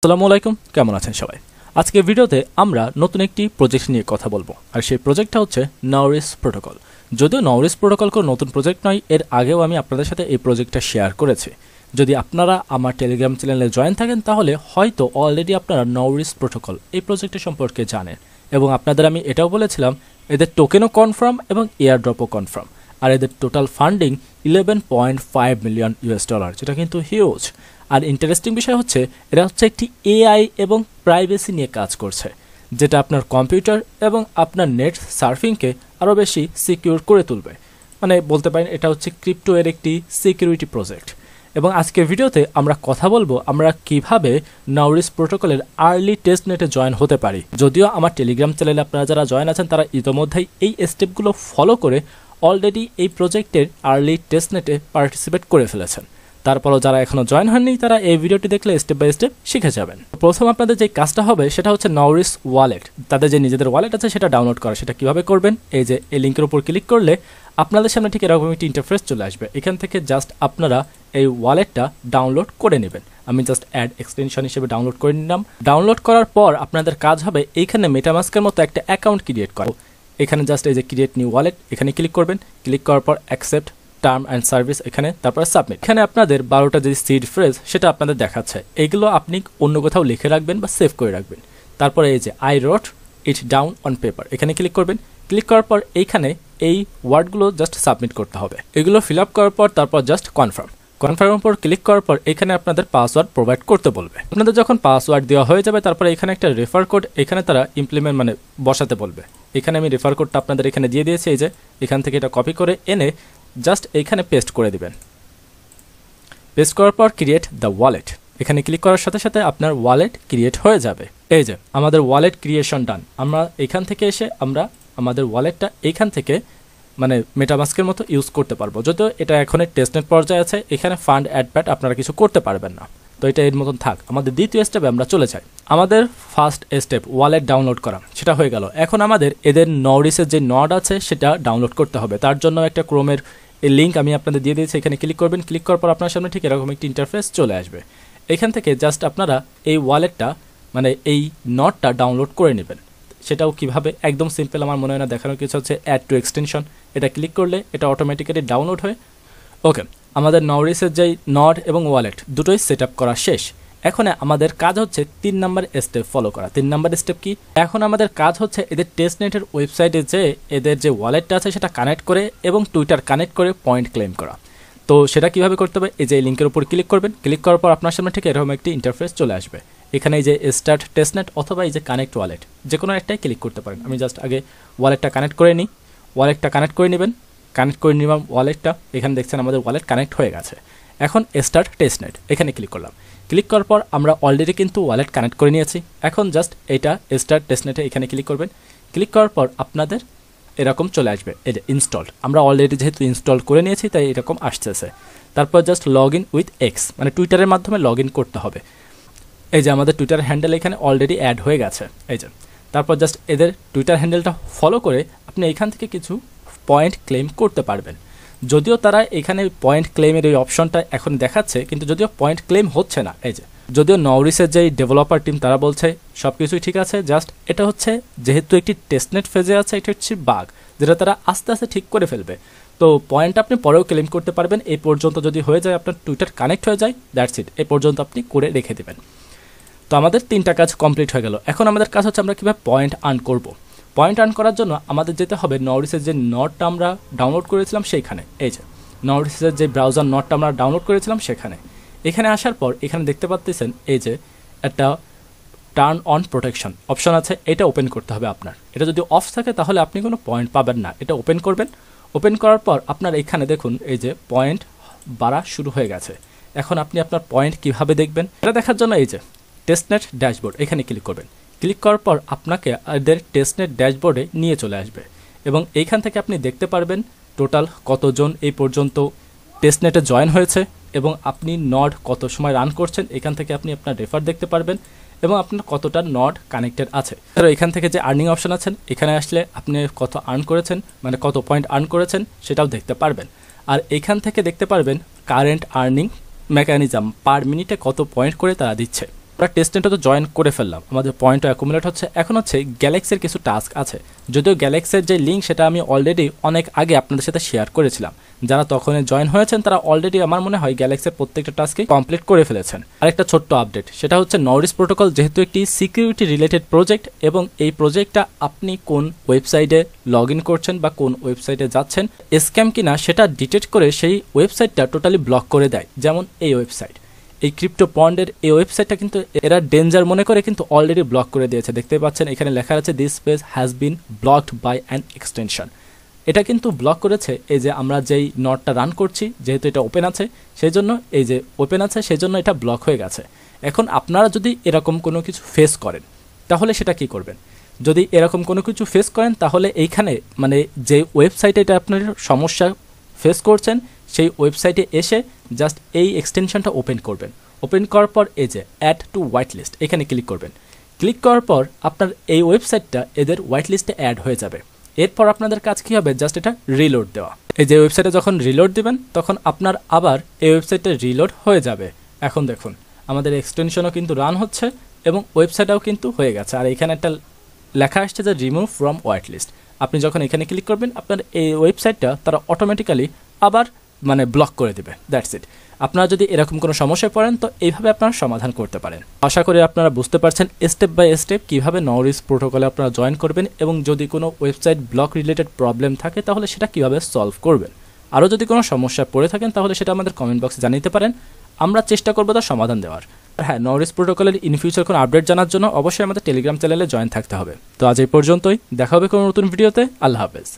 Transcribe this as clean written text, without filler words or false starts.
আসসালামু আলাইকুম, কেমন আছেন সবাই? আজকের ভিডিওতে আমরা নতুন একটি প্রজেক্ট নিয়ে কথা বলবো, আর সেই প্রজেক্টটা হচ্ছে নওরিস প্রোটোকল। যদিও নওরিস প্রোটোকল কোনো নতুন প্রজেক্ট নয়, এর আগেও আমি আপনাদের সাথে এই প্রজেক্টটা শেয়ার করেছি। যদি আপনারা আমার টেলিগ্রাম চ্যানেলে জয়েন থাকেন তাহলে হয়তো অলরেডি আপনারা নওরিস প্রোটোকল এই প্রজেক্টের সম্পর্কে জানেন, এবং আপনাদের আমি এটাও বলেছিলাম এদের টোকেনও কনফার্ম এবং এয়ারড্রপও কনফার্ম, আর এদের টোটাল ফান্ডিং $11.5 মিলিয়ন, যেটা কিন্তু হিউজ। আর ইন্টারেস্টিং বিষয় হচ্ছে এরা হচ্ছে একটি এআই এবং প্রাইভেসি নিয়ে কাজ করছে, যেটা আপনার কম্পিউটার এবং আপনার নেট সার্ফিংকে আরও বেশি সিকিউর করে তুলবে। মানে বলতে পারেন এটা হচ্ছে ক্রিপ্টো এর একটি সিকিউরিটি প্রজেক্ট। এবং আজকের ভিডিওতে আমরা কথা বলবো আমরা কিভাবে নওরিস প্রোটোকলের আর্লি টেস্ট নেটে জয়েন হতে পারি। যদিও আমার টেলিগ্রাম চ্যানেলে আপনারা যারা জয়েন আছেন তারা ইতোমধ্যেই এই স্টেপগুলো ফলো করে অলরেডি এই প্রজেক্টের আর্লি টেস্ট নেটে পার্টিসিপেট করে ফেলেছেন। তারপরও যারা এখনো জয়েন হননি তারা এই ভিডিওটি দেখলে স্টেপ বাই স্টেপ শিখে যাবেন। প্রথম আপনাদের যে কাজটা হবে সেটা হচ্ছে নওরিস ওয়ালেট, তাদের যে নিজেদের ওয়ালেট আছে সেটা ডাউনলোড করা। সেটা কিভাবে করবেন? এই যে এই লিঙ্কের উপর ক্লিক করলে আপনাদের সামনে ঠিক এরকম একটি ইন্টারফেস চলে আসবে। এখান থেকে জাস্ট আপনারা এই ওয়ালেটটা ডাউনলোড করে নেবেন। আমি জাস্ট অ্যাড এক্সটেনশন হিসেবে ডাউনলোড করে নিলাম। ডাউনলোড করার পর আপনাদের কাজ হবে এইখানে মেটামাস্কের মতো একটা অ্যাকাউন্ট ক্রিয়েট করা। এখানে জাস্ট এই যে ক্রিয়েট নিউ ওয়ালেট এখানে ক্লিক করবেন। ক্লিক করার পর অ্যাকসেপ্ট টার্ম অ্যান্ড সার্ভিস, এখানে তারপরে সাবমিট। এখানে আপনাদের 12টা যে সিড ফ্রেজ সেটা আপনাদের দেখাচ্ছে, এইগুলো আপনি অন্য কোথাও লিখে রাখবেন বা সেভ করে রাখবেন। তারপরে এই যে I রোট it down on paper, এখানে ক্লিক করবেন। ক্লিক করার পর এইখানে এই ওয়ার্ডগুলো জাস্ট সাবমিট করতে হবে। এগুলো ফিল আপ করার পর তারপর জাস্ট কনফার্মের উপর ক্লিক করার পর এখানে আপনাদের পাসওয়ার্ড প্রোভাইড করতে বলবে। আপনাদের যখন পাসওয়ার্ড দেওয়া হয়ে যাবে তারপরে এখানে একটা রেফার কোড এখানে তারা ইমপ্লিমেন্ট মানে বসাতে বলবে। এখানে আমি রেফার কোডটা আপনাদের এখানে দিয়ে দিয়েছি। এই যে এখান থেকে এটা কপি করে এনে জাস্ট এইখানে পেস্ট করে দিবেন। পেস্ট করার পর ক্রিয়েট দ্য ওয়ালেট, এখানে ক্লিক করার সাথে সাথে আপনার ওয়ালেট ক্রিয়েট হয়ে যাবে। এই যে আমাদের ওয়ালেট ক্রিয়েশন ডান। আমরা এখান থেকে এসে আমরা আমাদের ওয়ালেটটা এইখান থেকে মানে মেটামাস্কের মতো ইউজ করতে পারবো। যদিও এটা এখন টেস্টনেট পর্যায়ে আছে, এখানে ফান্ড অ্যাড আপনারা কিছু করতে পারবেন না, তো এটা এর মতন থাক। আমাদের দ্বিতীয় স্টেপে আমরা চলে যাই। আমাদের ফার্স্ট স্টেপ ওয়ালেট ডাউনলোড করা, সেটা হয়ে গেল। এখন আমাদের এদের নওরিসের যে নড আছে সেটা ডাউনলোড করতে হবে। তার জন্য একটা ক্রোমের এই লিঙ্ক আমি আপনাদের দিয়ে দিয়েছি, এখানে ক্লিক করবেন। ক্লিক করার পর আপনার সামনে ঠিক এরকম একটি ইন্টারফেস চলে আসবে। এখান থেকে জাস্ট আপনারা এই ওয়ালেটটা মানে এই নডটা ডাউনলোড করে নেবেন। সেটাও কিভাবে, একদম সিম্পল, আমার মনে হয় না দেখানোর কিছু হচ্ছে। অ্যাড টু এক্সটেনশন, এটা ক্লিক করলে এটা অটোমেটিক্যালি ডাউনলোড হয়ে ওকে আমাদের নওরিসের যেই নড এবং ওয়ালেট দুটোই সেট আপ করা শেষ। এখন আমাদের কাজ হচ্ছে 3 নাম্বার স্টেপ ফলো করা। 3 নাম্বার স্টেপ কি? এখন আমাদের কাজ হচ্ছে এদের টেস্টনেটের ওয়েবসাইটে যে এদের যে ওয়ালেটটা আছে সেটা কানেক্ট করে এবং টুইটার কানেক্ট করে পয়েন্ট ক্লেম করা। তো সেটা কিভাবে করতে হবে? এই যে লিঙ্কের উপর ক্লিক করবেন। ক্লিক করার পর আপনার সামনে ঠিক এরকম একটি ইন্টারফেস চলে আসবে। এখানে এই যে স্টার্ট টেস্টনেট অথবা এই যে কানেক্ট ওয়ালেট যে কোনো একটাই ক্লিক করতে পারেন। আমি জাস্ট আগে ওয়ালেটটা কানেক্ট করে নিই। ওয়ালেটটা কানেক্ট করে নেবেন। কানেক্ট করে নিলাম ওয়ালেটটা, এখানে দেখছেন আমাদের ওয়ালেট কানেক্ট হয়ে গেছে। এখন স্টার্ট টেস্টনেট এখানে ক্লিক করলাম। ক্লিক করার পর আমরা অলরেডি কিন্তু ওয়ালেট কানেক্ট করে নিয়েছি। এখন জাস্ট এটা স্টার্ট টেস্টনেটে এখানে ক্লিক করবেন। ক্লিক করার পর আপনাদের এরকম চলে আসবে এই যে ইনস্টলড। আমরা অলরেডি যেহেতু ইনস্টল করে নিয়েছি তাই এরকম আসতেছে। তারপর just log in with ex মানে টুইটারের মাধ্যমে লগ ইন করতে হবে। এই যে আমাদের টুইটার হ্যান্ডেল এখানে অলরেডি অ্যাড হয়ে গেছে। এই যে তারপর জাস্ট এদের টুইটার হ্যান্ডেলটা ফলো করে আপনি এখান থেকে কিছু পয়েন্ট ক্লেম করতে পারবেন। যদিও তারা এখানে পয়েন্ট ক্লেমের এই অপশনটা এখন দেখাচ্ছে, কিন্তু যদিও পয়েন্ট ক্লেম হচ্ছে না। এই যে যদিও নওরিসের যেই ডেভেলপার টিম তারা বলছে সব কিছুই ঠিক আছে, জাস্ট এটা হচ্ছে যেহেতু একটি টেস্টনেট ফেজে আছে এটা হচ্ছে বাগ, যেটা তারা আস্তে আস্তে ঠিক করে ফেলবে। তো পয়েন্ট আপনি পরেও ক্লেম করতে পারবেন। এই পর্যন্ত যদি হয়ে যায় আপনার টুইটার কানেক্ট হয়ে যায়, দ্যাটস ইট, এই পর্যন্ত আপনি করে রেখে দেবেন। তো আমাদের 3টা কাজ কমপ্লিট হয়ে গেল। এখন আমাদের কাজ হচ্ছে আমরা কীভাবে পয়েন্ট আর্ন করব। পয়েন্ট আর্ন করার জন্য আমাদের যেতে হবে নওরিসের যে নটটা আমরা ডাউনলোড করেছিলাম সেইখানে। এই যে নওরিসের যে ব্রাউজার নটটা আমরা ডাউনলোড করেছিলাম সেখানে। এখানে আসার পর এখানে দেখতে পাচ্ছেন এই যে একটা টার্ন অন প্রোটেকশন অপশন আছে, এটা ওপেন করতে হবে আপনার। এটা যদি অফ থাকে তাহলে আপনি কোনো পয়েন্ট পাবেন না। এটা ওপেন করবেন। ওপেন করার পর আপনার এখানে দেখুন এই যে পয়েন্ট বাড়া শুরু হয়ে গেছে। এখন আপনি আপনার পয়েন্ট কিভাবে দেখবেন এটা দেখার জন্য এই যে টেস্টনেট ড্যাশবোর্ড এখানে ক্লিক করবেন। ক্লিক করার পর আপনাকে এদের টেস্টনেট ড্যাশবোর্ডে নিয়ে চলে আসবে এবং এইখান থেকে আপনি দেখতে পারবেন টোটাল কতজন এই পর্যন্ত টেস্টনেটে জয়েন হয়েছে এবং আপনি নড কত সময় রান করছেন। এখান থেকে আপনি আপনার রেফার দেখতে পারবেন এবং আপনার কতটা নড কানেক্টেড আছে। আর এখান থেকে যে আর্নিং অপশন আছেন এখানে আসলে আপনি কত আর্ন করেছেন মানে কত পয়েন্ট আর্ন করেছেন সেটাও দেখতে পারবেন। আর এখান থেকে দেখতে পারবেন কারেন্ট আর্নিং মেকানিজম পার মিনিটে কত পয়েন্ট করে তারা দিচ্ছে। আমরা টেস্টনেটে তো জয়েন করে ফেললাম, আমাদের পয়েন্টও অ্যাকুমুলেট হচ্ছে। এখন হচ্ছে গ্যালাক্সির কিছু টাস্ক আছে, যদিও গ্যালাক্সির যে লিঙ্ক সেটা আমি অলরেডি অনেক আগে আপনাদের সাথে শেয়ার করেছিলাম। যারা তখন জয়েন হয়েছেন তারা অলরেডি আমার মনে হয় গ্যালাক্সির প্রত্যেকটা টাস্কে কমপ্লিট করে ফেলেছেন। আরেকটা ছোট্ট আপডেট, সেটা হচ্ছে নরিস প্রোটোকল যেহেতু একটি সিকিউরিটি রিলেটেড প্রজেক্ট এবং এই প্রজেক্টটা আপনি কোন ওয়েবসাইটে লগ ইন করছেন বা কোন ওয়েবসাইটে যাচ্ছেন স্ক্যাম কিনা সেটা ডিটেক্ট করে সেই ওয়েবসাইটটা টোটালি ব্লক করে দেয়। যেমন এই ওয়েবসাইট, এই ক্রিপ্টো পন্ডের এই ওয়েবসাইটটা কিন্তু এরা ডেঞ্জার মনে করে কিন্তু অলরেডি ব্লক করে দিয়েছে। দেখতে পাচ্ছেন এখানে লেখা আছে this page has been blocked by an extension. এটা কিন্তু ব্লক করেছে এই যে আমরা যেই নটটা রান করছি, যেহেতু এটা ওপেন আছে সেই জন্য, এই যে ওপেন আছে সেই জন্য এটা ব্লক হয়ে গেছে। এখন আপনারা যদি এরকম কোনো কিছু ফেস করেন তাহলে সেটা কি করবেন? যদি এরকম কোনো কিছু ফেস করেন তাহলে এইখানে মানে যে ওয়েবসাইটে এটা আপনার সমস্যা ফেস করছেন সেই ওয়েবসাইটে এসে জাস্ট এই এক্সটেনশনটা ওপেন করবেন। ওপেন করার পর এই যে অ্যাড টু হোয়াইট লিস্ট এখানে ক্লিক করবেন। ক্লিক করার পর আপনার এই ওয়েবসাইটটা এদের হোয়াইট লিস্টে অ্যাড হয়ে যাবে। এরপর আপনাদের কাজ কী হবে? জাস্ট এটা রিলোড দেওয়া। এই যে ওয়েবসাইটে যখন রিলোড দিবেন তখন আপনার আবার এই ওয়েবসাইটটা রিলোড হয়ে যাবে। এখন দেখুন আমাদের এক্সটেনশনও কিন্তু রান হচ্ছে এবং ওয়েবসাইটটাও কিন্তু হয়ে গেছে। আর এখানে একটা লেখা আসছে যে রিমুভ ফ্রম হোয়াইট লিস্ট। আপনি যখন এখানে ক্লিক করবেন আপনার এই ওয়েবসাইটটা তারা অটোমেটিক্যালি আবার মানে ব্লক করে দেবে। That's it. আপনারা যদি এরকম কোনো সমস্যায় পড়েন তো এইভাবে আপনারা সমাধান করতে পারেন। আশা করি আপনারা বুঝতে পারছেন স্টেপ বাই স্টেপ কীভাবে নরিস প্রোটোকলে আপনারা জয়েন করবেন এবং যদি কোনো ওয়েবসাইট ব্লক রিলেটেড প্রবলেম থাকে তাহলে সেটা কীভাবে সলভ করবেন। আরও যদি কোনো সমস্যায় পড়ে থাকেন তাহলে সেটা আমাদের কমেন্ট বক্সে জানাতে পারেন, আমরা চেষ্টা করবো তার সমাধান দেওয়ার। হ্যাঁ, নরিস প্রোটোকলের ইন ফিউচার কোনো আপডেট জানার জন্য অবশ্যই আমাদের টেলিগ্রাম চ্যানেলে জয়েন থাকতে হবে। তো আজ এই পর্যন্তই, দেখা হবে কোনো নতুন ভিডিওতে। আল্লাহ হাফেজ।